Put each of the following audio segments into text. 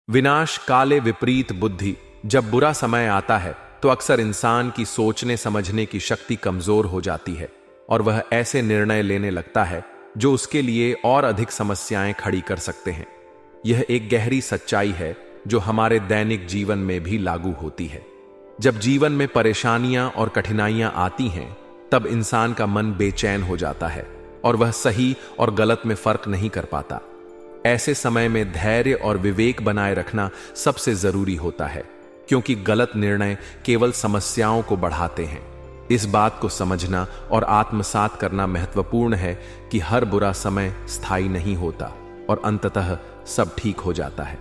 विनाश काले विपरीत बुद्धि। जब बुरा समय आता है तो अक्सर इंसान की सोचने समझने की शक्ति कमजोर हो जाती है और वह ऐसे निर्णय लेने लगता है जो उसके लिए और अधिक समस्याएं खड़ी कर सकते हैं। यह एक गहरी सच्चाई है जो हमारे दैनिक जीवन में भी लागू होती है। जब जीवन में परेशानियां और कठिनाइयां आती हैं, तब इंसान का मन बेचैन हो जाता है और वह सही और गलत में फर्क नहीं कर पाता। ऐसे समय में धैर्य और विवेक बनाए रखना सबसे जरूरी होता है, क्योंकि गलत निर्णय केवल समस्याओं को बढ़ाते हैं। इस बात को समझना और आत्मसात करना महत्वपूर्ण है कि हर बुरा समय स्थायी नहीं होता और अंततः सब ठीक हो जाता है।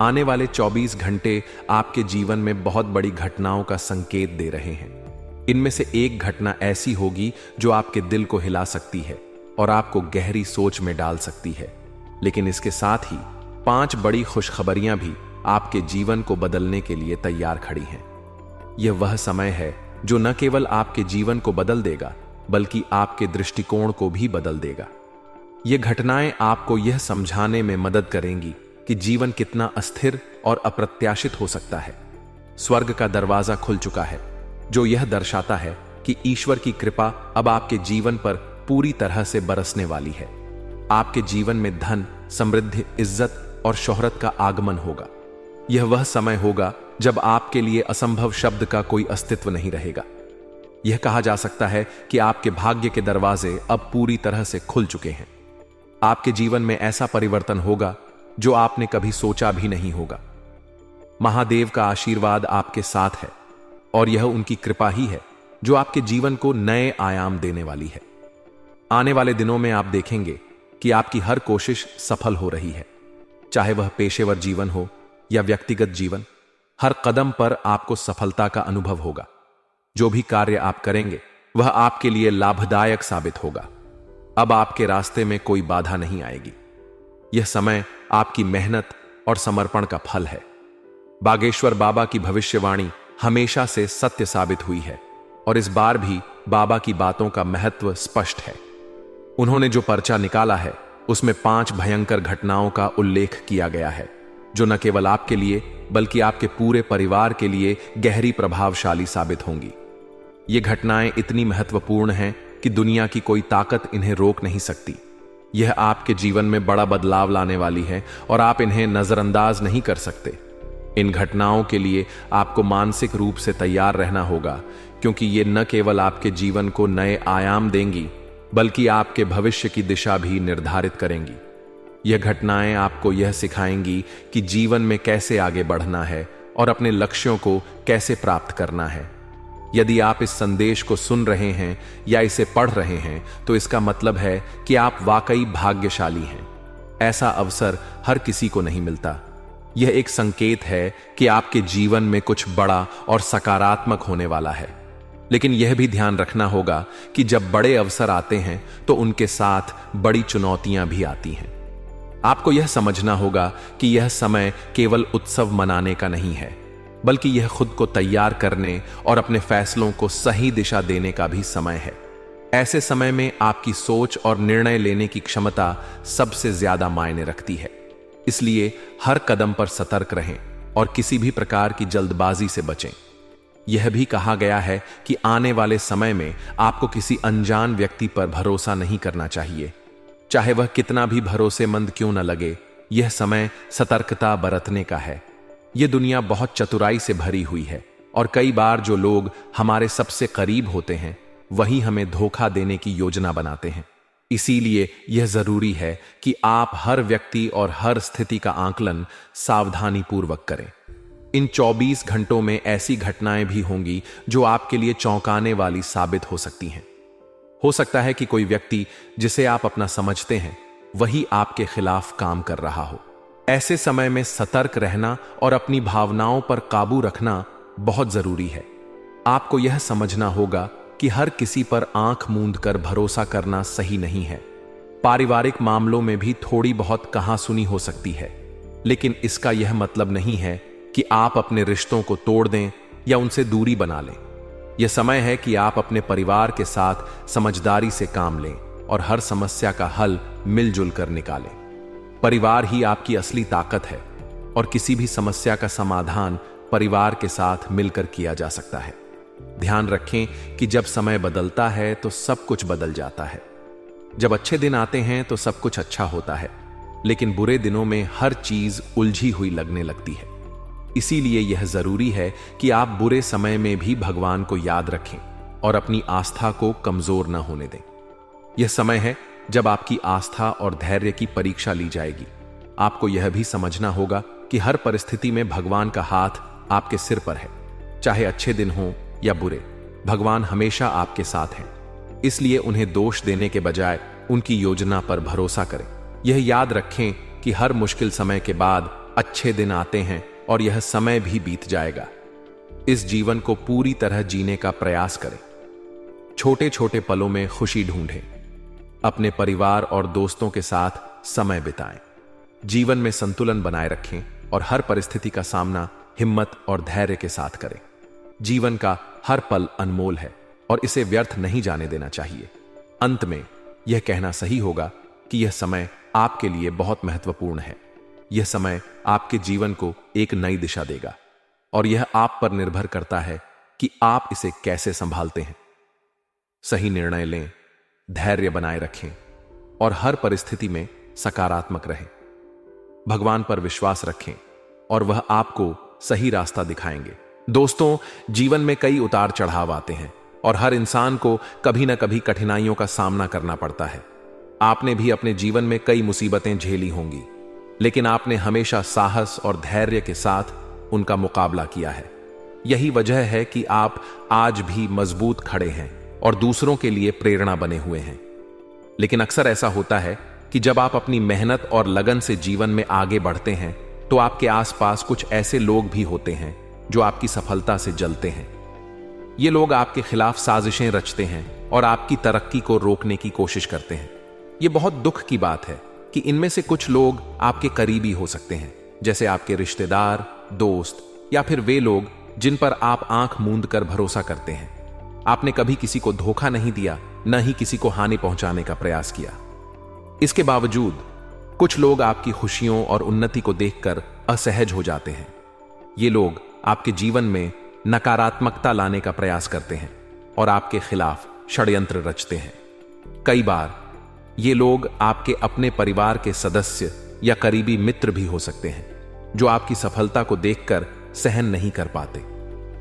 आने वाले 24 घंटे आपके जीवन में बहुत बड़ी घटनाओं का संकेत दे रहे हैं। इनमें से एक घटना ऐसी होगी जो आपके दिल को हिला सकती है और आपको गहरी सोच में डाल सकती है, लेकिन इसके साथ ही 5 बड़ी खुशखबरियां भी आपके जीवन को बदलने के लिए तैयार खड़ी हैं। यह वह समय है जो न केवल आपके जीवन को बदल देगा, बल्कि आपके दृष्टिकोण को भी बदल देगा। ये घटनाएं आपको यह समझाने में मदद करेंगी कि जीवन कितना अस्थिर और अप्रत्याशित हो सकता है। स्वर्ग का दरवाजा खुल चुका है, जो यह दर्शाता है कि ईश्वर की कृपा अब आपके जीवन पर पूरी तरह से बरसने वाली है। आपके जीवन में धन, समृद्धि, इज्जत और शोहरत का आगमन होगा। यह वह समय होगा जब आपके लिए असंभव शब्द का कोई अस्तित्व नहीं रहेगा। यह कहा जा सकता है कि आपके भाग्य के दरवाजे अब पूरी तरह से खुल चुके हैं। आपके जीवन में ऐसा परिवर्तन होगा जो आपने कभी सोचा भी नहीं होगा। महादेव का आशीर्वाद आपके साथ है और यह उनकी कृपा ही है जो आपके जीवन को नए आयाम देने वाली है। आने वाले दिनों में आप देखेंगे कि आपकी हर कोशिश सफल हो रही है, चाहे वह पेशेवर जीवन हो या व्यक्तिगत जीवन। हर कदम पर आपको सफलता का अनुभव होगा। जो भी कार्य आप करेंगे वह आपके लिए लाभदायक साबित होगा। अब आपके रास्ते में कोई बाधा नहीं आएगी। यह समय आपकी मेहनत और समर्पण का फल है। बागेश्वर बाबा की भविष्यवाणी हमेशा से सत्य साबित हुई है और इस बार भी बाबा की बातों का महत्व स्पष्ट है। उन्होंने जो पर्चा निकाला है उसमें 5 भयंकर घटनाओं का उल्लेख किया गया है, जो न केवल आपके लिए बल्कि आपके पूरे परिवार के लिए गहरी प्रभावशाली साबित होंगी। ये घटनाएं इतनी महत्वपूर्ण हैं कि दुनिया की कोई ताकत इन्हें रोक नहीं सकती। यह आपके जीवन में बड़ा बदलाव लाने वाली है और आप इन्हें नजरअंदाज नहीं कर सकते। इन घटनाओं के लिए आपको मानसिक रूप से तैयार रहना होगा, क्योंकि ये न केवल आपके जीवन को नए आयाम देंगी बल्कि आपके भविष्य की दिशा भी निर्धारित करेंगी। यह घटनाएं आपको यह सिखाएंगी कि जीवन में कैसे आगे बढ़ना है और अपने लक्ष्यों को कैसे प्राप्त करना है। यदि आप इस संदेश को सुन रहे हैं या इसे पढ़ रहे हैं, तो इसका मतलब है कि आप वाकई भाग्यशाली हैं। ऐसा अवसर हर किसी को नहीं मिलता। यह एक संकेत है कि आपके जीवन में कुछ बड़ा और सकारात्मक होने वाला है। लेकिन यह भी ध्यान रखना होगा कि जब बड़े अवसर आते हैं तो उनके साथ बड़ी चुनौतियां भी आती हैं। आपको यह समझना होगा कि यह समय केवल उत्सव मनाने का नहीं है, बल्कि यह खुद को तैयार करने और अपने फैसलों को सही दिशा देने का भी समय है। ऐसे समय में आपकी सोच और निर्णय लेने की क्षमता सबसे ज्यादा मायने रखती है। इसलिए हर कदम पर सतर्क रहें और किसी भी प्रकार की जल्दबाजी से बचें। यह भी कहा गया है कि आने वाले समय में आपको किसी अनजान व्यक्ति पर भरोसा नहीं करना चाहिए, चाहे वह कितना भी भरोसेमंद क्यों न लगे। यह समय सतर्कता बरतने का है। यह दुनिया बहुत चतुराई से भरी हुई है और कई बार जो लोग हमारे सबसे करीब होते हैं वही हमें धोखा देने की योजना बनाते हैं। इसीलिए यह जरूरी है कि आप हर व्यक्ति और हर स्थिति का आकलन सावधानीपूर्वक करें। इन 24 घंटों में ऐसी घटनाएं भी होंगी जो आपके लिए चौंकाने वाली साबित हो सकती हैं। हो सकता है कि कोई व्यक्ति जिसे आप अपना समझते हैं वही आपके खिलाफ काम कर रहा हो। ऐसे समय में सतर्क रहना और अपनी भावनाओं पर काबू रखना बहुत जरूरी है। आपको यह समझना होगा कि हर किसी पर आंख मूंद कर भरोसा करना सही नहीं है। पारिवारिक मामलों में भी थोड़ी बहुत कहासुनी हो सकती है, लेकिन इसका यह मतलब नहीं है कि आप अपने रिश्तों को तोड़ दें या उनसे दूरी बना लें। यह समय है कि आप अपने परिवार के साथ समझदारी से काम लें और हर समस्या का हल मिलजुल कर निकालें। परिवार ही आपकी असली ताकत है और किसी भी समस्या का समाधान परिवार के साथ मिलकर किया जा सकता है। ध्यान रखें कि जब समय बदलता है तो सब कुछ बदल जाता है। जब अच्छे दिन आते हैं तो सब कुछ अच्छा होता है, लेकिन बुरे दिनों में हर चीज उलझी हुई लगने लगती है। इसीलिए यह जरूरी है कि आप बुरे समय में भी भगवान को याद रखें और अपनी आस्था को कमजोर न होने दें। यह समय है जब आपकी आस्था और धैर्य की परीक्षा ली जाएगी। आपको यह भी समझना होगा कि हर परिस्थिति में भगवान का हाथ आपके सिर पर है। चाहे अच्छे दिन हो या बुरे, भगवान हमेशा आपके साथ हैं। इसलिए उन्हें दोष देने के बजाय उनकी योजना पर भरोसा करें। यह याद रखें कि हर मुश्किल समय के बाद अच्छे दिन आते हैं और यह समय भी बीत जाएगा। इस जीवन को पूरी तरह जीने का प्रयास करें। छोटे छोटे पलों में खुशी ढूंढें। अपने परिवार और दोस्तों के साथ समय बिताएं। जीवन में संतुलन बनाए रखें और हर परिस्थिति का सामना हिम्मत और धैर्य के साथ करें। जीवन का हर पल अनमोल है और इसे व्यर्थ नहीं जाने देना चाहिए। अंत में यह कहना सही होगा कि यह समय आपके लिए बहुत महत्वपूर्ण है। यह समय आपके जीवन को एक नई दिशा देगा और यह आप पर निर्भर करता है कि आप इसे कैसे संभालते हैं। सही निर्णय लें, धैर्य बनाए रखें और हर परिस्थिति में सकारात्मक रहें। भगवान पर विश्वास रखें और वह आपको सही रास्ता दिखाएंगे। दोस्तों, जीवन में कई उतार चढ़ाव आते हैं और हर इंसान को कभी ना कभी कठिनाइयों का सामना करना पड़ता है। आपने भी अपने जीवन में कई मुसीबतें झेली होंगी, लेकिन आपने हमेशा साहस और धैर्य के साथ उनका मुकाबला किया है। यही वजह है कि आप आज भी मजबूत खड़े हैं और दूसरों के लिए प्रेरणा बने हुए हैं। लेकिन अक्सर ऐसा होता है कि जब आप अपनी मेहनत और लगन से जीवन में आगे बढ़ते हैं तो आपके आसपास कुछ ऐसे लोग भी होते हैं जो आपकी सफलता से जलते हैं। ये लोग आपके खिलाफ साजिशें रचते हैं और आपकी तरक्की को रोकने की कोशिश करते हैं। ये बहुत दुख की बात है कि इनमें से कुछ लोग आपके करीबी हो सकते हैं, जैसे आपके रिश्तेदार, दोस्त या फिर वे लोग जिन पर आप आंख मूंद कर भरोसा करते हैं। आपने कभी किसी को धोखा नहीं दिया, न ही किसी को हानि पहुंचाने का प्रयास किया। इसके बावजूद कुछ लोग आपकी खुशियों और उन्नति को देखकर असहज हो जाते हैं। ये लोग आपके जीवन में नकारात्मकता लाने का प्रयास करते हैं और आपके खिलाफ षड्यंत्र रचते हैं। कई बार ये लोग आपके अपने परिवार के सदस्य या करीबी मित्र भी हो सकते हैं, जो आपकी सफलता को देखकर सहन नहीं कर पाते।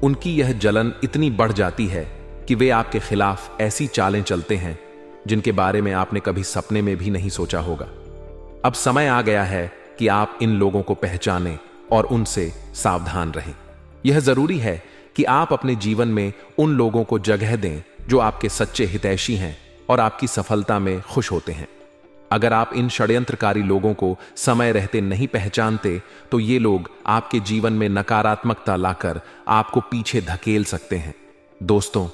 उनकी यह जलन इतनी बढ़ जाती है कि वे आपके खिलाफ ऐसी चालें चलते हैं जिनके बारे में आपने कभी सपने में भी नहीं सोचा होगा। अब समय आ गया है कि आप इन लोगों को पहचानें और उनसे सावधान रहें। यह जरूरी है कि आप अपने जीवन में उन लोगों को जगह दें जो आपके सच्चे हितैषी हैं और आपकी सफलता में खुश होते हैं। अगर आप इन षड्यंत्रकारी लोगों को समय रहते नहीं पहचानते तो ये लोग आपके जीवन में नकारात्मकता लाकर आपको पीछे धकेल सकते हैं। दोस्तों,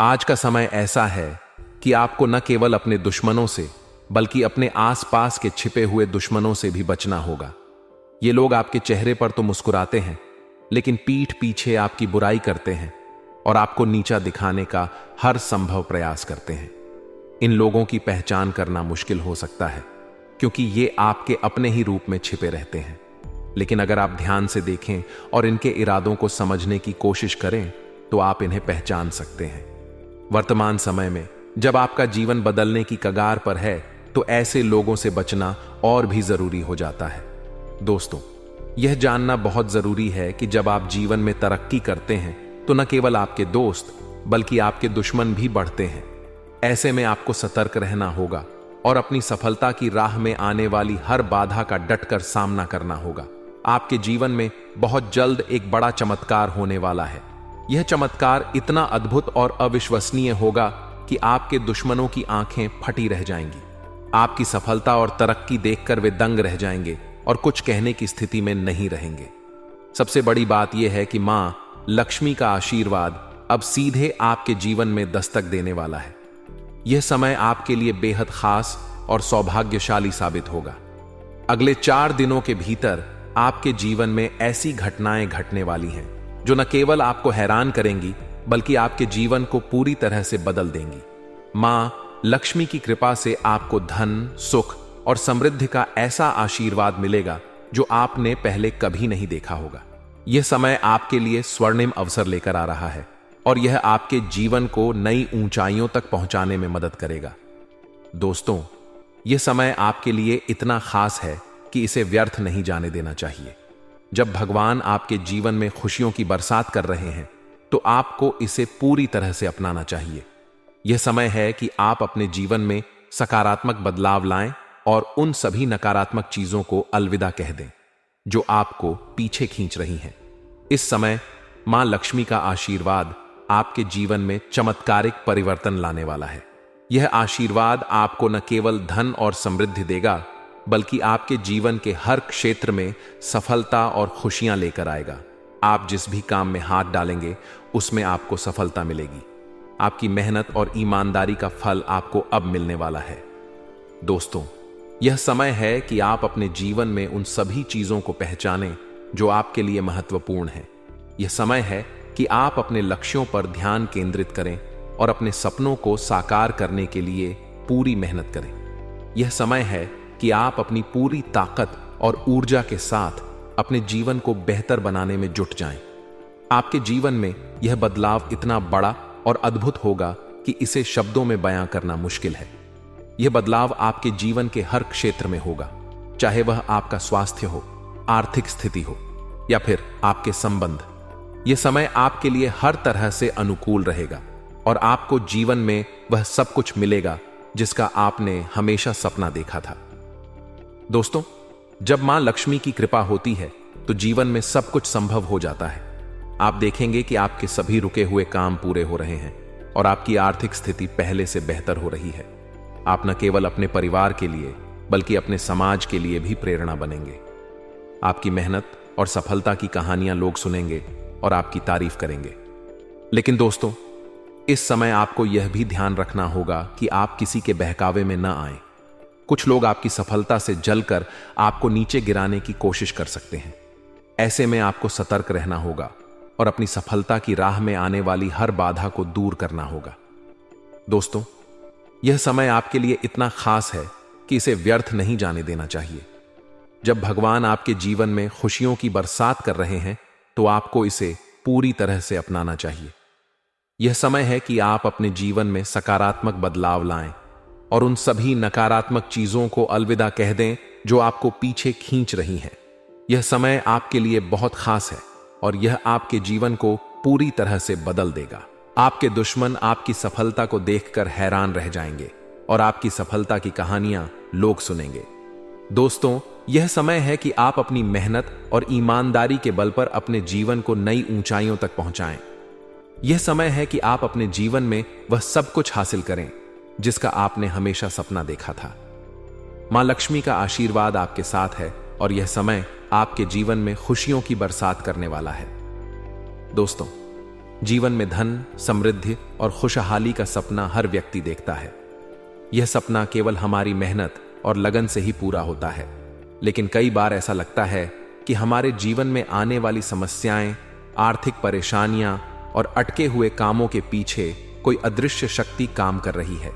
आज का समय ऐसा है कि आपको न केवल अपने दुश्मनों से बल्कि अपने आसपास के छिपे हुए दुश्मनों से भी बचना होगा। ये लोग आपके चेहरे पर तो मुस्कुराते हैं, लेकिन पीठ पीछे आपकी बुराई करते हैं और आपको नीचा दिखाने का हर संभव प्रयास करते हैं। इन लोगों की पहचान करना मुश्किल हो सकता है क्योंकि ये आपके अपने ही रूप में छिपे रहते हैं। लेकिन अगर आप ध्यान से देखें और इनके इरादों को समझने की कोशिश करें तो आप इन्हें पहचान सकते हैं। वर्तमान समय में जब आपका जीवन बदलने की कगार पर है तो ऐसे लोगों से बचना और भी जरूरी हो जाता है। दोस्तों, यह जानना बहुत जरूरी है कि जब आप जीवन में तरक्की करते हैं तो न केवल आपके दोस्त बल्कि आपके दुश्मन भी बढ़ते हैं। ऐसे में आपको सतर्क रहना होगा और अपनी सफलता की राह में आने वाली हर बाधा का डटकर सामना करना होगा। आपके जीवन में बहुत जल्द एक बड़ा चमत्कार होने वाला है। यह चमत्कार इतना अद्भुत और अविश्वसनीय होगा कि आपके दुश्मनों की आंखें फटी रह जाएंगी। आपकी सफलता और तरक्की देखकर वे दंग रह जाएंगे और कुछ कहने की स्थिति में नहीं रहेंगे। सबसे बड़ी बात यह है कि मां लक्ष्मी का आशीर्वाद अब सीधे आपके जीवन में दस्तक देने वाला है। यह समय आपके लिए बेहद खास और सौभाग्यशाली साबित होगा। अगले 4 दिनों के भीतर आपके जीवन में ऐसी घटनाएं घटने वाली हैं जो न केवल आपको हैरान करेंगी बल्कि आपके जीवन को पूरी तरह से बदल देंगी। मां लक्ष्मी की कृपा से आपको धन, सुख और समृद्धि का ऐसा आशीर्वाद मिलेगा जो आपने पहले कभी नहीं देखा होगा। यह समय आपके लिए स्वर्णिम अवसर लेकर आ रहा है और यह आपके जीवन को नई ऊंचाइयों तक पहुंचाने में मदद करेगा। दोस्तों, यह समय आपके लिए इतना खास है कि इसे व्यर्थ नहीं जाने देना चाहिए। जब भगवान आपके जीवन में खुशियों की बरसात कर रहे हैं तो आपको इसे पूरी तरह से अपनाना चाहिए। यह समय है कि आप अपने जीवन में सकारात्मक बदलाव लाएं और उन सभी नकारात्मक चीजों को अलविदा कह दें जो आपको पीछे खींच रही हैं। इस समय मां लक्ष्मी का आशीर्वाद आपके जीवन में चमत्कारिक परिवर्तन लाने वाला है। यह आशीर्वाद आपको न केवल धन और समृद्धि देगा, बल्कि आपके जीवन के हर क्षेत्र में सफलता और खुशियां लेकर आएगा। आप जिस भी काम में हाथ डालेंगे उसमें आपको सफलता मिलेगी। आपकी मेहनत और ईमानदारी का फल आपको अब मिलने वाला है। दोस्तों, यह समय है कि आप अपने जीवन में उन सभी चीजों को पहचानें जो आपके लिए महत्वपूर्ण है। यह समय है कि आप अपने लक्ष्यों पर ध्यान केंद्रित करें और अपने सपनों को साकार करने के लिए पूरी मेहनत करें। यह समय है कि आप अपनी पूरी ताकत और ऊर्जा के साथ अपने जीवन को बेहतर बनाने में जुट जाएं। आपके जीवन में यह बदलाव इतना बड़ा और अद्भुत होगा कि इसे शब्दों में बयां करना मुश्किल है। यह बदलाव आपके जीवन के हर क्षेत्र में होगा, चाहे वह आपका स्वास्थ्य हो, आर्थिक स्थिति हो या फिर आपके संबंध। यह समय आपके लिए हर तरह से अनुकूल रहेगा और आपको जीवन में वह सब कुछ मिलेगा जिसका आपने हमेशा सपना देखा था। दोस्तों, जब मां लक्ष्मी की कृपा होती है तो जीवन में सब कुछ संभव हो जाता है। आप देखेंगे कि आपके सभी रुके हुए काम पूरे हो रहे हैं और आपकी आर्थिक स्थिति पहले से बेहतर हो रही है। आप न केवल अपने परिवार के लिए बल्कि अपने समाज के लिए भी प्रेरणा बनेंगे। आपकी मेहनत और सफलता की कहानियां लोग सुनेंगे और आपकी तारीफ करेंगे। लेकिन दोस्तों, इस समय आपको यह भी ध्यान रखना होगा कि आप किसी के बहकावे में न आएं। कुछ लोग आपकी सफलता से जलकर आपको नीचे गिराने की कोशिश कर सकते हैं। ऐसे में आपको सतर्क रहना होगा और अपनी सफलता की राह में आने वाली हर बाधा को दूर करना होगा। दोस्तों, यह समय आपके लिए इतना खास है कि इसे व्यर्थ नहीं जाने देना चाहिए। जब भगवान आपके जीवन में खुशियों की बरसात कर रहे हैं तो आपको इसे पूरी तरह से अपनाना चाहिए। यह समय है कि आप अपने जीवन में सकारात्मक बदलाव लाएं और उन सभी नकारात्मक चीजों को अलविदा कह दें जो आपको पीछे खींच रही हैं। यह समय आपके लिए बहुत खास है और यह आपके जीवन को पूरी तरह से बदल देगा। आपके दुश्मन आपकी सफलता को देखकर हैरान रह जाएंगे और आपकी सफलता की कहानियां लोग सुनेंगे। दोस्तों, यह समय है कि आप अपनी मेहनत और ईमानदारी के बल पर अपने जीवन को नई ऊंचाइयों तक पहुंचाएं। यह समय है कि आप अपने जीवन में वह सब कुछ हासिल करें जिसका आपने हमेशा सपना देखा था। मां लक्ष्मी का आशीर्वाद आपके साथ है और यह समय आपके जीवन में खुशियों की बरसात करने वाला है। दोस्तों, जीवन में धन, समृद्धि और खुशहाली का सपना हर व्यक्ति देखता है। यह सपना केवल हमारी मेहनत और लगन से ही पूरा होता है, लेकिन कई बार ऐसा लगता है कि हमारे जीवन में आने वाली समस्याएं, आर्थिक परेशानियां और अटके हुए कामों के पीछे कोई अदृश्य शक्ति काम कर रही है।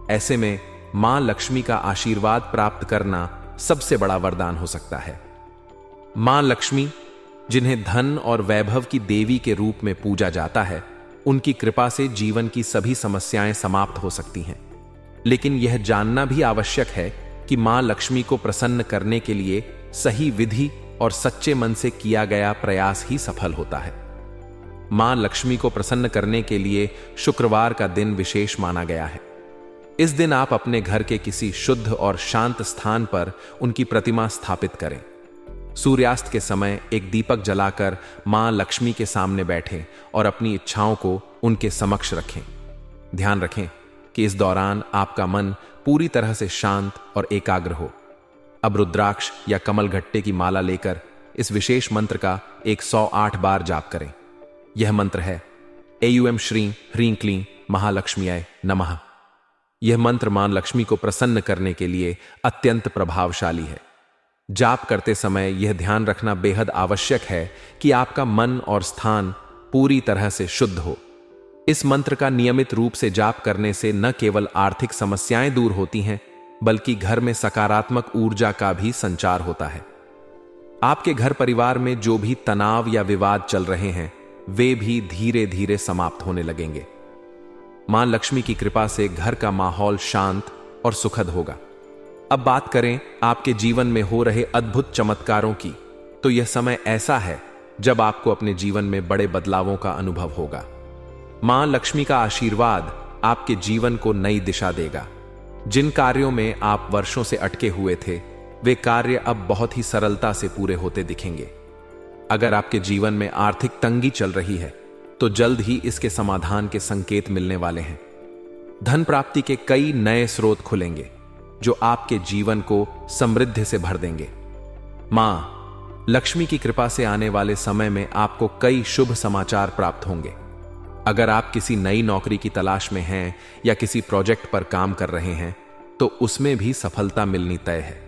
ऐसे में मां लक्ष्मी का आशीर्वाद प्राप्त करना सबसे बड़ा वरदान हो सकता है। मां लक्ष्मी, जिन्हें धन और वैभव की देवी के रूप में पूजा जाता है, उनकी कृपा से जीवन की सभी समस्याएं समाप्त हो सकती हैं। लेकिन यह जानना भी आवश्यक है कि मां लक्ष्मी को प्रसन्न करने के लिए सही विधि और सच्चे मन से किया गया प्रयास ही सफल होता है। मां लक्ष्मी को प्रसन्न करने के लिए शुक्रवार का दिन विशेष माना गया है। इस दिन आप अपने घर के किसी शुद्ध और शांत स्थान पर उनकी प्रतिमा स्थापित करें। सूर्यास्त के समय एक दीपक जलाकर मां लक्ष्मी के सामने बैठें और अपनी इच्छाओं को उनके समक्ष रखें। ध्यान रखें कि इस दौरान आपका मन पूरी तरह से शांत और एकाग्र हो। अब रुद्राक्ष या कमल घट्टे की माला लेकर इस विशेष मंत्र का 108 बार जाप करें। यह मंत्र है ऐं श्रीं ह्रीं क्लीं महालक्ष्म्यै नमः। यह मंत्र मां लक्ष्मी को प्रसन्न करने के लिए अत्यंत प्रभावशाली है। जाप करते समय यह ध्यान रखना बेहद आवश्यक है कि आपका मन और स्थान पूरी तरह से शुद्ध हो। इस मंत्र का नियमित रूप से जाप करने से न केवल आर्थिक समस्याएं दूर होती हैं, बल्कि घर में सकारात्मक ऊर्जा का भी संचार होता है। आपके घर परिवार में जो भी तनाव या विवाद चल रहे हैं वे भी धीरे धीरे समाप्त होने लगेंगे। मां लक्ष्मी की कृपा से घर का माहौल शांत और सुखद होगा। अब बात करें आपके जीवन में हो रहे अद्भुत चमत्कारों की, तो यह समय ऐसा है जब आपको अपने जीवन में बड़े बदलावों का अनुभव होगा। मां लक्ष्मी का आशीर्वाद आपके जीवन को नई दिशा देगा। जिन कार्यों में आप वर्षों से अटके हुए थे वे कार्य अब बहुत ही सरलता से पूरे होते दिखेंगे। अगर आपके जीवन में आर्थिक तंगी चल रही है तो जल्द ही इसके समाधान के संकेत मिलने वाले हैं। धन प्राप्ति के कई नए स्रोत खुलेंगे जो आपके जीवन को समृद्धि से भर देंगे। मां लक्ष्मी की कृपा से आने वाले समय में आपको कई शुभ समाचार प्राप्त होंगे। अगर आप किसी नई नौकरी की तलाश में हैं या किसी प्रोजेक्ट पर काम कर रहे हैं तो उसमें भी सफलता मिलनी तय है।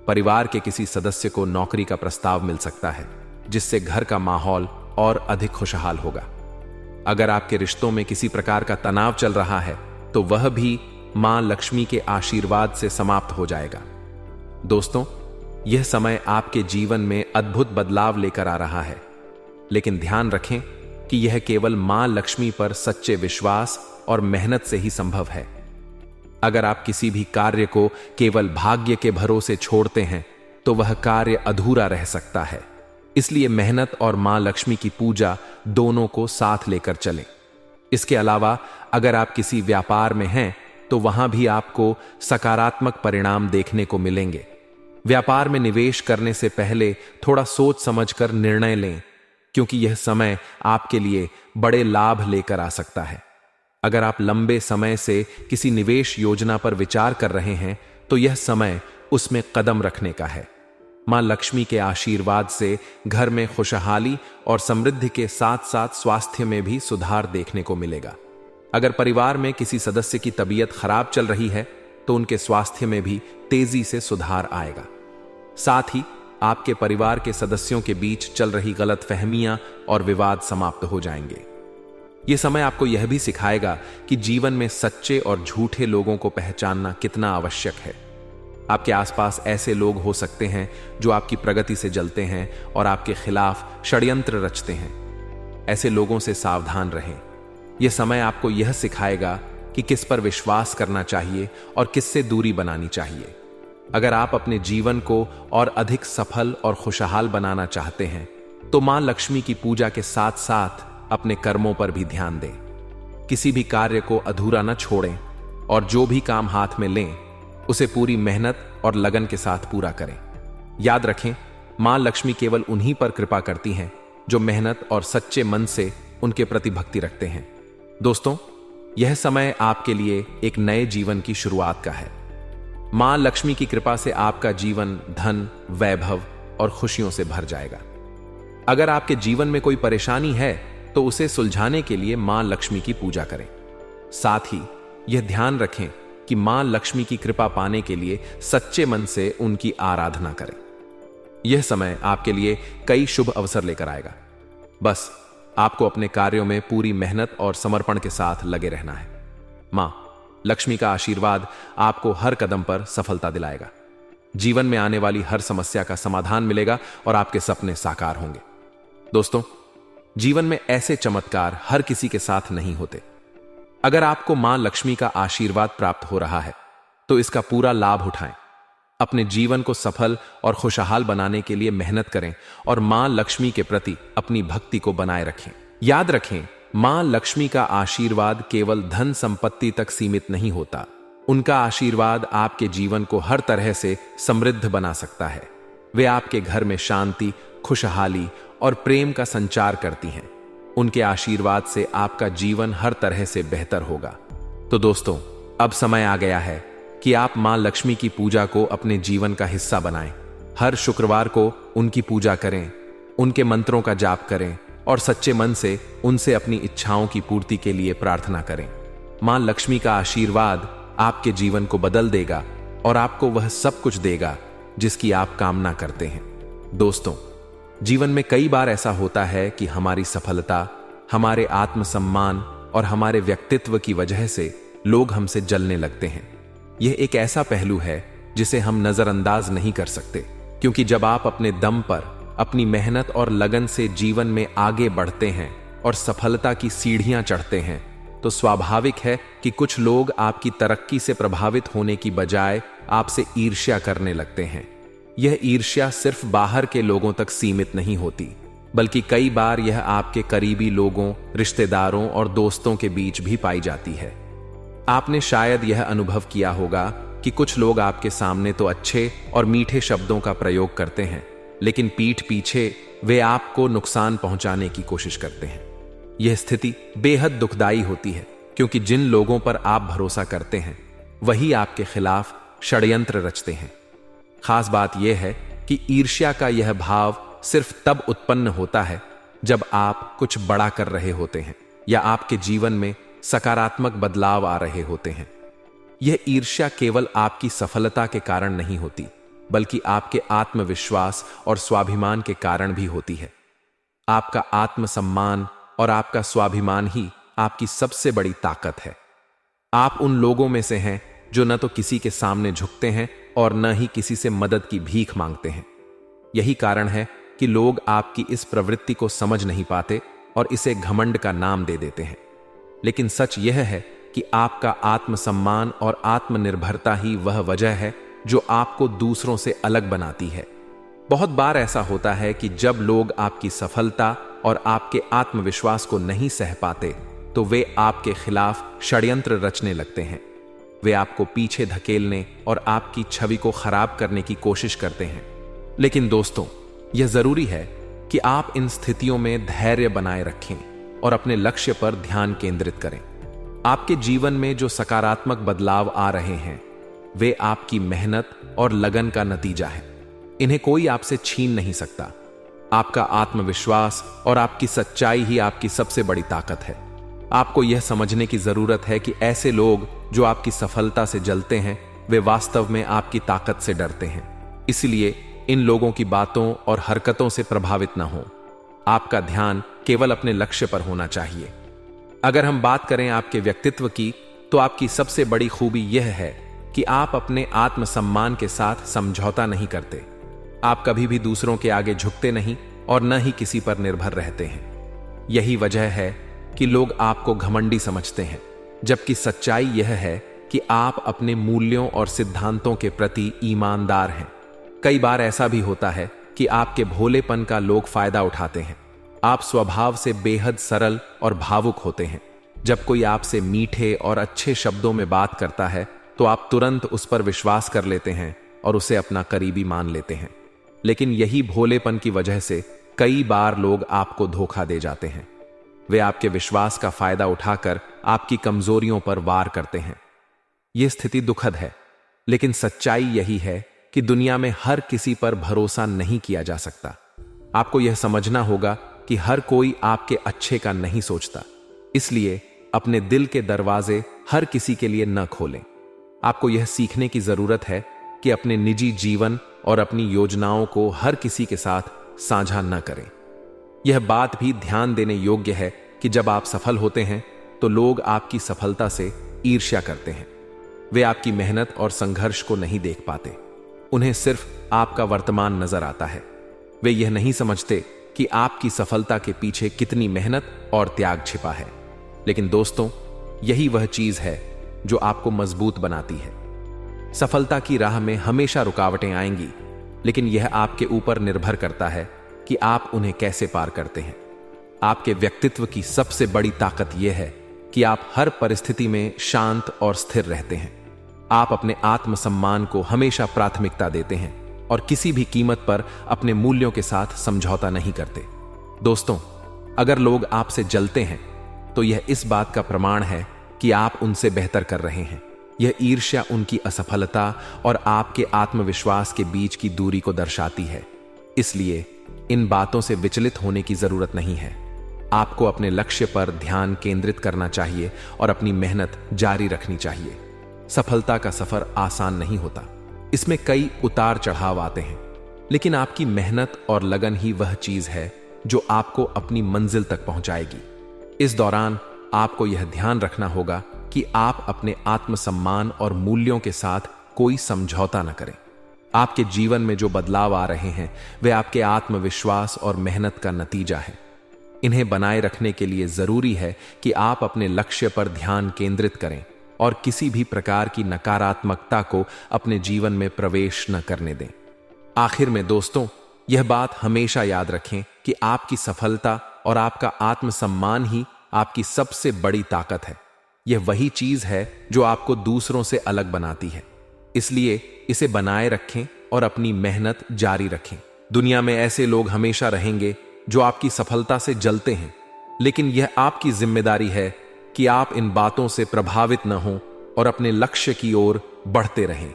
परिवार के किसी सदस्य को नौकरी का प्रस्ताव मिल सकता है जिससे घर का माहौल और अधिक खुशहाल होगा। अगर आपके रिश्तों में किसी प्रकार का तनाव चल रहा है तो वह भी मां लक्ष्मी के आशीर्वाद से समाप्त हो जाएगा। दोस्तों, यह समय आपके जीवन में अद्भुत बदलाव लेकर आ रहा है, लेकिन ध्यान रखें कि यह केवल मां लक्ष्मी पर सच्चे विश्वास और मेहनत से ही संभव है। अगर आप किसी भी कार्य को केवल भाग्य के भरोसे छोड़ते हैं तो वह कार्य अधूरा रह सकता है। इसलिए मेहनत और मां लक्ष्मी की पूजा दोनों को साथ लेकर चलें। इसके अलावा अगर आप किसी व्यापार में हैं तो वहां भी आपको सकारात्मक परिणाम देखने को मिलेंगे। व्यापार में निवेश करने से पहले थोड़ा सोच समझकर निर्णय लें, क्योंकि यह समय आपके लिए बड़े लाभ लेकर आ सकता है। अगर आप लंबे समय से किसी निवेश योजना पर विचार कर रहे हैं तो यह समय उसमें कदम रखने का है। मां लक्ष्मी के आशीर्वाद से घर में खुशहाली और समृद्धि के साथ साथ स्वास्थ्य में भी सुधार देखने को मिलेगा। अगर परिवार में किसी सदस्य की तबीयत खराब चल रही है तो उनके स्वास्थ्य में भी तेजी से सुधार आएगा। साथ ही आपके परिवार के सदस्यों के बीच चल रही गलतफहमियां और विवाद समाप्त हो जाएंगे। यह समय आपको यह भी सिखाएगा कि जीवन में सच्चे और झूठे लोगों को पहचानना कितना आवश्यक है। आपके आसपास ऐसे लोग हो सकते हैं जो आपकी प्रगति से जलते हैं और आपके खिलाफ षड्यंत्र रचते हैं। ऐसे लोगों से सावधान रहें। यह समय आपको यह सिखाएगा कि किस पर विश्वास करना चाहिए और किससे दूरी बनानी चाहिए। अगर आप अपने जीवन को और अधिक सफल और खुशहाल बनाना चाहते हैं तो मां लक्ष्मी की पूजा के साथ साथ अपने कर्मों पर भी ध्यान दें। किसी भी कार्य को अधूरा न छोड़ें और जो भी काम हाथ में लें उसे पूरी मेहनत और लगन के साथ पूरा करें। याद रखें, मां लक्ष्मी केवल उन्हीं पर कृपा करती हैं जो मेहनत और सच्चे मन से उनके प्रति भक्ति रखते हैं। दोस्तों, यह समय आपके लिए एक नए जीवन की शुरुआत का है। मां लक्ष्मी की कृपा से आपका जीवन धन, वैभव और खुशियों से भर जाएगा। अगर आपके जीवन में कोई परेशानी है तो उसे सुलझाने के लिए मां लक्ष्मी की पूजा करें। साथ ही यह ध्यान रखें कि मां लक्ष्मी की कृपा पाने के लिए सच्चे मन से उनकी आराधना करें। यह समय आपके लिए कई शुभ अवसर लेकर आएगा। बस आपको अपने कार्यों में पूरी मेहनत और समर्पण के साथ लगे रहना है। मां लक्ष्मी का आशीर्वाद आपको हर कदम पर सफलता दिलाएगा। जीवन में आने वाली हर समस्या का समाधान मिलेगा और आपके सपने साकार होंगे। दोस्तों, जीवन में ऐसे चमत्कार हर किसी के साथ नहीं होते। अगर आपको मां लक्ष्मी का आशीर्वाद प्राप्त हो रहा है तो इसका पूरा लाभ उठाएं। अपने जीवन को सफल और खुशहाल बनाने के लिए मेहनत करें और मां लक्ष्मी के प्रति अपनी भक्ति को बनाए रखें। याद रखें, मां लक्ष्मी का आशीर्वाद केवल धन संपत्ति तक सीमित नहीं होता। उनका आशीर्वाद आपके जीवन को हर तरह से समृद्ध बना सकता है। वे आपके घर में शांति, खुशहाली और प्रेम का संचार करती हैं। उनके आशीर्वाद से आपका जीवन हर तरह से बेहतर होगा। तो दोस्तों, अब समय आ गया है कि आप मां लक्ष्मी की पूजा को अपने जीवन का हिस्सा बनाएं। हर शुक्रवार को उनकी पूजा करें, उनके मंत्रों का जाप करें और सच्चे मन से उनसे अपनी इच्छाओं की पूर्ति के लिए प्रार्थना करें। मां लक्ष्मी का आशीर्वाद आपके जीवन को बदल देगा और आपको वह सब कुछ देगा जिसकी आप कामना करते हैं। दोस्तों, जीवन में कई बार ऐसा होता है कि हमारी सफलता, हमारे आत्मसम्मान और हमारे व्यक्तित्व की वजह से लोग हमसे जलने लगते हैं। यह एक ऐसा पहलू है जिसे हम नजरअंदाज नहीं कर सकते। क्योंकि जब आप अपने दम पर अपनी मेहनत और लगन से जीवन में आगे बढ़ते हैं और सफलता की सीढ़ियां चढ़ते हैं, तो स्वाभाविक है कि कुछ लोग आपकी तरक्की से प्रभावित होने की बजाय आपसे ईर्ष्या करने लगते हैं। यह ईर्ष्या सिर्फ बाहर के लोगों तक सीमित नहीं होती, बल्कि कई बार यह आपके करीबी लोगों, रिश्तेदारों और दोस्तों के बीच भी पाई जाती है। आपने शायद यह अनुभव किया होगा कि कुछ लोग आपके सामने तो अच्छे और मीठे शब्दों का प्रयोग करते हैं, लेकिन पीठ पीछे वे आपको नुकसान पहुंचाने की कोशिश करते हैं। यह स्थिति बेहद दुखदाई होती है, क्योंकि जिन लोगों पर आप भरोसा करते हैं वही आपके खिलाफ षड्यंत्र रचते हैं। खास बात यह है कि ईर्ष्या का यह भाव सिर्फ तब उत्पन्न होता है जब आप कुछ बड़ा कर रहे होते हैं या आपके जीवन में सकारात्मक बदलाव आ रहे होते हैं। यह ईर्ष्या केवल आपकी सफलता के कारण नहीं होती, बल्कि आपके आत्मविश्वास और स्वाभिमान के कारण भी होती है। आपका आत्मसम्मान और आपका स्वाभिमान ही आपकी सबसे बड़ी ताकत है। आप उन लोगों में से हैं जो न तो किसी के सामने झुकते हैं और न ही किसी से मदद की भीख मांगते हैं। यही कारण है कि लोग आपकी इस प्रवृत्ति को समझ नहीं पाते और इसे घमंड का नाम दे देते हैं। लेकिन सच यह है कि आपका आत्मसम्मान और आत्मनिर्भरता ही वह वजह है जो आपको दूसरों से अलग बनाती है। बहुत बार ऐसा होता है कि जब लोग आपकी सफलता और आपके आत्मविश्वास को नहीं सह पाते, तो वे आपके खिलाफ षड्यंत्र रचने लगते हैं। वे आपको पीछे धकेलने और आपकी छवि को खराब करने की कोशिश करते हैं। लेकिन दोस्तों, यह जरूरी है कि आप इन स्थितियों में धैर्य बनाए रखें और अपने लक्ष्य पर ध्यान केंद्रित करें। आपके जीवन में जो सकारात्मक बदलाव आ रहे हैं, वे आपकी मेहनत और लगन का नतीजा है। इन्हें कोई आपसे छीन नहीं सकता। आपका आत्मविश्वास और आपकी सच्चाई ही आपकी सबसे बड़ी ताकत है। आपको यह समझने की जरूरत है कि ऐसे लोग जो आपकी सफलता से जलते हैं, वे वास्तव में आपकी ताकत से डरते हैं। इसलिए इन लोगों की बातों और हरकतों से प्रभावित न हो। आपका ध्यान केवल अपने लक्ष्य पर होना चाहिए। अगर हम बात करें आपके व्यक्तित्व की, तो आपकी सबसे बड़ी खूबी यह है कि आप अपने आत्मसम्मान के साथ समझौता नहीं करते। आप कभी भी दूसरों के आगे झुकते नहीं और न ही किसी पर निर्भर रहते हैं। यही वजह है कि लोग आपको घमंडी समझते हैं, जबकि सच्चाई यह है कि आप अपने मूल्यों और सिद्धांतों के प्रति ईमानदार हैं। कई बार ऐसा भी होता है कि आपके भोलेपन का लोग फायदा उठाते हैं। आप स्वभाव से बेहद सरल और भावुक होते हैं। जब कोई आपसे मीठे और अच्छे शब्दों में बात करता है, तो आप तुरंत उस पर विश्वास कर लेते हैं और उसे अपना करीबी मान लेते हैं। लेकिन यही भोलेपन की वजह से कई बार लोग आपको धोखा दे जाते हैं। वे आपके विश्वास का फायदा उठाकर आपकी कमजोरियों पर वार करते हैं। यह स्थिति दुखद है, लेकिन सच्चाई यही है कि दुनिया में हर किसी पर भरोसा नहीं किया जा सकता। आपको यह समझना होगा कि हर कोई आपके अच्छे का नहीं सोचता। इसलिए अपने दिल के दरवाजे हर किसी के लिए न खोलें। आपको यह सीखने की जरूरत है कि अपने निजी जीवन और अपनी योजनाओं को हर किसी के साथ साझा न करें। यह बात भी ध्यान देने योग्य है कि जब आप सफल होते हैं, तो लोग आपकी सफलता से ईर्ष्या करते हैं। वे आपकी मेहनत और संघर्ष को नहीं देख पाते। उन्हें सिर्फ आपका वर्तमान नजर आता है। वे यह नहीं समझते कि आपकी सफलता के पीछे कितनी मेहनत और त्याग छिपा है। लेकिन दोस्तों, यही वह चीज है जो आपको मजबूत बनाती है। सफलता की राह में हमेशा रुकावटें आएंगी, लेकिन यह आपके ऊपर निर्भर करता है कि आप उन्हें कैसे पार करते हैं। आपके व्यक्तित्व की सबसे बड़ी ताकत यह है कि आप हर परिस्थिति में शांत और स्थिर रहते हैं। आप अपने आत्मसम्मान को हमेशा प्राथमिकता देते हैं और किसी भी कीमत पर अपने मूल्यों के साथ समझौता नहीं करते। दोस्तों, अगर लोग आपसे जलते हैं, तो यह इस बात का प्रमाण है कि आप उनसे बेहतर कर रहे हैं। यह ईर्ष्या उनकी असफलता और आपके आत्मविश्वास के बीच की दूरी को दर्शाती है। इसलिए इन बातों से विचलित होने की जरूरत नहीं है। आपको अपने लक्ष्य पर ध्यान केंद्रित करना चाहिए और अपनी मेहनत जारी रखनी चाहिए। सफलता का सफर आसान नहीं होता। इसमें कई उतार चढ़ाव आते हैं, लेकिन आपकी मेहनत और लगन ही वह चीज है जो आपको अपनी मंजिल तक पहुंचाएगी। इस दौरान आपको यह ध्यान रखना होगा कि आप अपने आत्मसम्मान और मूल्यों के साथ कोई समझौता न करें। आपके जीवन में जो बदलाव आ रहे हैं वे आपके आत्मविश्वास और मेहनत का नतीजा है। इन्हें बनाए रखने के लिए जरूरी है कि आप अपने लक्ष्य पर ध्यान केंद्रित करें और किसी भी प्रकार की नकारात्मकता को अपने जीवन में प्रवेश न करने दें। आखिर में दोस्तों, यह बात हमेशा याद रखें कि आपकी सफलता और आपका आत्मसम्मान ही आपकी सबसे बड़ी ताकत है। यह वही चीज है जो आपको दूसरों से अलग बनाती है। इसलिए इसे बनाए रखें और अपनी मेहनत जारी रखें। दुनिया में ऐसे लोग हमेशा रहेंगे जो आपकी सफलता से जलते हैं, लेकिन यह आपकी जिम्मेदारी है कि आप इन बातों से प्रभावित न हों और अपने लक्ष्य की ओर बढ़ते रहें।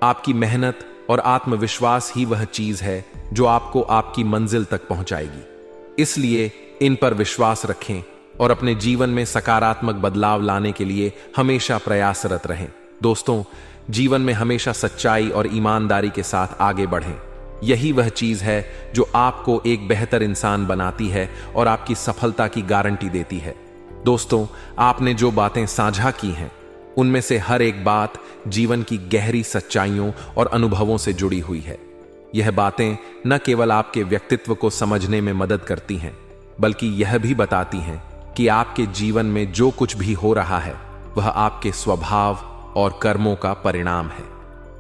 आपकी मेहनत और आत्मविश्वास ही वह चीज है जो आपको आपकी मंजिल तक पहुंचाएगी। इसलिए इन पर विश्वास रखें और अपने जीवन में सकारात्मक बदलाव लाने के लिए हमेशा प्रयासरत रहें। दोस्तों, जीवन में हमेशा सच्चाई और ईमानदारी के साथ आगे बढ़ें। यही वह चीज है जो आपको एक बेहतर इंसान बनाती है और आपकी सफलता की गारंटी देती है। दोस्तों, आपने जो बातें साझा की हैं उनमें से हर एक बात जीवन की गहरी सच्चाइयों और अनुभवों से जुड़ी हुई है। यह बातें न केवल आपके व्यक्तित्व को समझने में मदद करती हैं, बल्कि यह भी बताती हैं कि आपके जीवन में जो कुछ भी हो रहा है वह आपके स्वभाव और कर्मों का परिणाम है।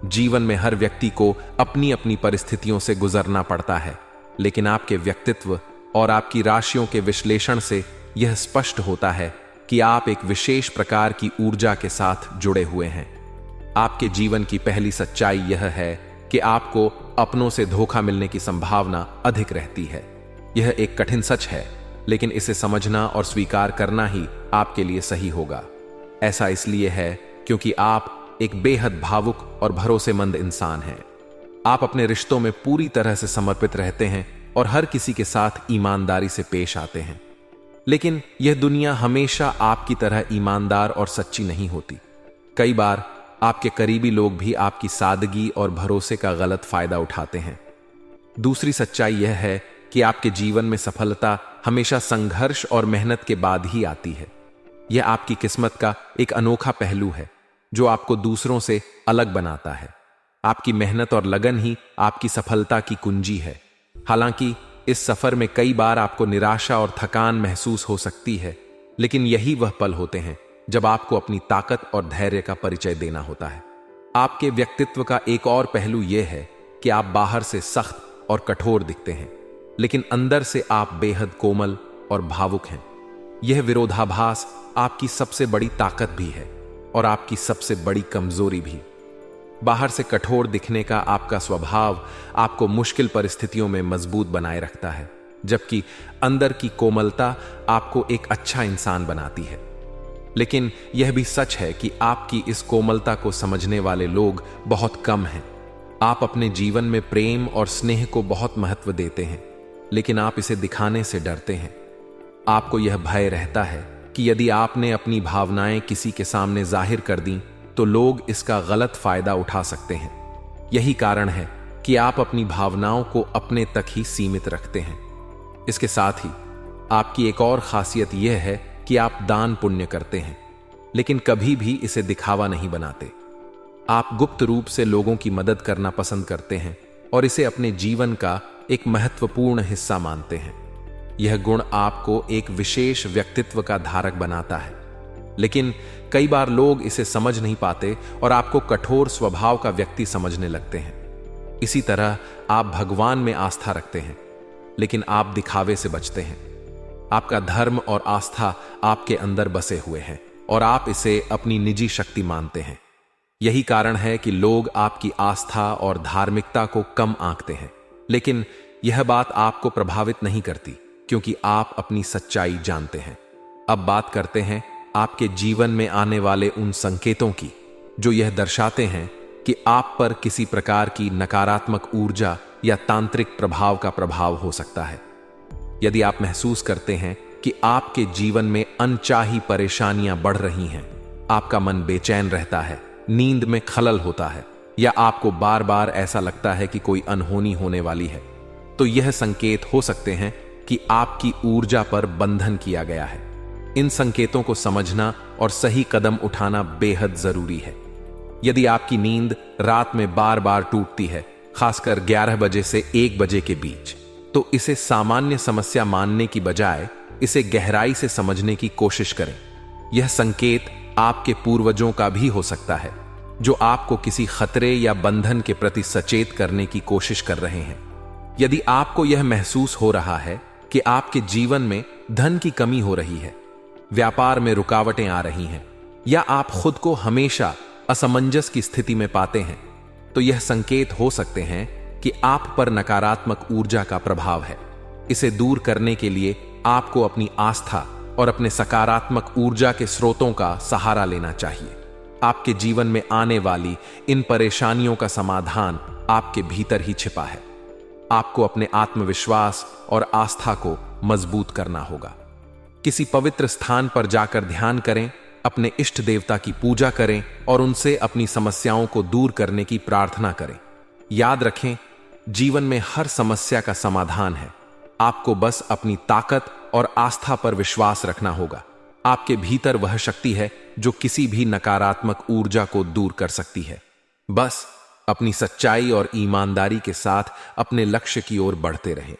जीवन में हर व्यक्ति को अपनी अपनी परिस्थितियों से गुजरना पड़ता है, लेकिन आपके व्यक्तित्व और आपकी राशियों के विश्लेषण से यह स्पष्ट होता है कि आप एक विशेष प्रकार की ऊर्जा के साथ जुड़े हुए हैं। आपके जीवन की पहली सच्चाई यह है कि आपको अपनों से धोखा मिलने की संभावना अधिक रहती है। यह एक कठिन सच है, लेकिन इसे समझना और स्वीकार करना ही आपके लिए सही होगा। ऐसा इसलिए है क्योंकि आप एक बेहद भावुक और भरोसेमंद इंसान हैं। आप अपने रिश्तों में पूरी तरह से समर्पित रहते हैं और हर किसी के साथ ईमानदारी से पेश आते हैं। लेकिन यह दुनिया हमेशा आपकी तरह ईमानदार और सच्ची नहीं होती। कई बार आपके करीबी लोग भी आपकी सादगी और भरोसे का गलत फायदा उठाते हैं। दूसरी सच्चाई यह है कि आपके जीवन में सफलता हमेशा संघर्ष और मेहनत के बाद ही आती है। यह आपकी किस्मत का एक अनोखा पहलू है जो आपको दूसरों से अलग बनाता है। आपकी मेहनत और लगन ही आपकी सफलता की कुंजी है। हालांकि इस सफर में कई बार आपको निराशा और थकान महसूस हो सकती है, लेकिन यही वह पल होते हैं जब आपको अपनी ताकत और धैर्य का परिचय देना होता है। आपके व्यक्तित्व का एक और पहलू यह है कि आप बाहर से सख्त और कठोर दिखते हैं, लेकिन अंदर से आप बेहद कोमल और भावुक हैं। यह विरोधाभास आपकी सबसे बड़ी ताकत भी है और आपकी सबसे बड़ी कमजोरी भी। बाहर से कठोर दिखने का आपका स्वभाव आपको मुश्किल परिस्थितियों में मजबूत बनाए रखता है, जबकि अंदर की कोमलता आपको एक अच्छा इंसान बनाती है। लेकिन यह भी सच है कि आपकी इस कोमलता को समझने वाले लोग बहुत कम हैं। आप अपने जीवन में प्रेम और स्नेह को बहुत महत्व देते हैं, लेकिन आप इसे दिखाने से डरते हैं। आपको यह भय रहता है कि यदि आपने अपनी भावनाएं किसी के सामने जाहिर कर दी तो लोग इसका गलत फायदा उठा सकते हैं। यही कारण है कि आप अपनी भावनाओं को अपने तक ही सीमित रखते हैं। इसके साथ ही आपकी एक और खासियत यह है कि आप दान पुण्य करते हैं, लेकिन कभी भी इसे दिखावा नहीं बनाते। आप गुप्त रूप से लोगों की मदद करना पसंद करते हैं और इसे अपने जीवन का एक महत्वपूर्ण हिस्सा मानते हैं। यह गुण आपको एक विशेष व्यक्तित्व का धारक बनाता है, लेकिन कई बार लोग इसे समझ नहीं पाते और आपको कठोर स्वभाव का व्यक्ति समझने लगते हैं। इसी तरह आप भगवान में आस्था रखते हैं, लेकिन आप दिखावे से बचते हैं। आपका धर्म और आस्था आपके अंदर बसे हुए हैं और आप इसे अपनी निजी शक्ति मानते हैं। यही कारण है कि लोग आपकी आस्था और धार्मिकता को कम आंकते हैं, लेकिन यह बात आपको प्रभावित नहीं करती क्योंकि आप अपनी सच्चाई जानते हैं। अब बात करते हैं आपके जीवन में आने वाले उन संकेतों की जो यह दर्शाते हैं कि आप पर किसी प्रकार की नकारात्मक ऊर्जा या तांत्रिक प्रभाव का प्रभाव हो सकता है। यदि आप महसूस करते हैं कि आपके जीवन में अनचाही परेशानियां बढ़ रही हैं, आपका मन बेचैन रहता है, नींद में खलल होता है या आपको बार बार ऐसा लगता है कि कोई अनहोनी होने वाली है, तो यह संकेत हो सकते हैं कि आपकी ऊर्जा पर बंधन किया गया है। इन संकेतों को समझना और सही कदम उठाना बेहद जरूरी है। यदि आपकी नींद रात में बार बार टूटती है, खासकर 11 बजे से 1 बजे के बीच, तो इसे सामान्य समस्या मानने की बजाय इसे गहराई से समझने की कोशिश करें। यह संकेत आपके पूर्वजों का भी हो सकता है, जो आपको किसी खतरे या बंधन के प्रति सचेत करने की कोशिश कर रहे हैं। यदि आपको यह महसूस हो रहा है कि आपके जीवन में धन की कमी हो रही है, व्यापार में रुकावटें आ रही हैं, या आप खुद को हमेशा असमंजस की स्थिति में पाते हैं, तो यह संकेत हो सकते हैं कि आप पर नकारात्मक ऊर्जा का प्रभाव है। इसे दूर करने के लिए आपको अपनी आस्था और अपने सकारात्मक ऊर्जा के स्रोतों का सहारा लेना चाहिए। आपके जीवन में आने वाली इन परेशानियों का समाधान आपके भीतर ही छिपा है। आपको अपने आत्मविश्वास और आस्था को मजबूत करना होगा। किसी पवित्र स्थान पर जाकर ध्यान करें, अपने इष्ट देवता की पूजा करें और उनसे अपनी समस्याओं को दूर करने की प्रार्थना करें। याद रखें, जीवन में हर समस्या का समाधान है। आपको बस अपनी ताकत और आस्था पर विश्वास रखना होगा। आपके भीतर वह शक्ति है जो किसी भी नकारात्मक ऊर्जा को दूर कर सकती है। बस अपनी सच्चाई और ईमानदारी के साथ अपने लक्ष्य की ओर बढ़ते रहें।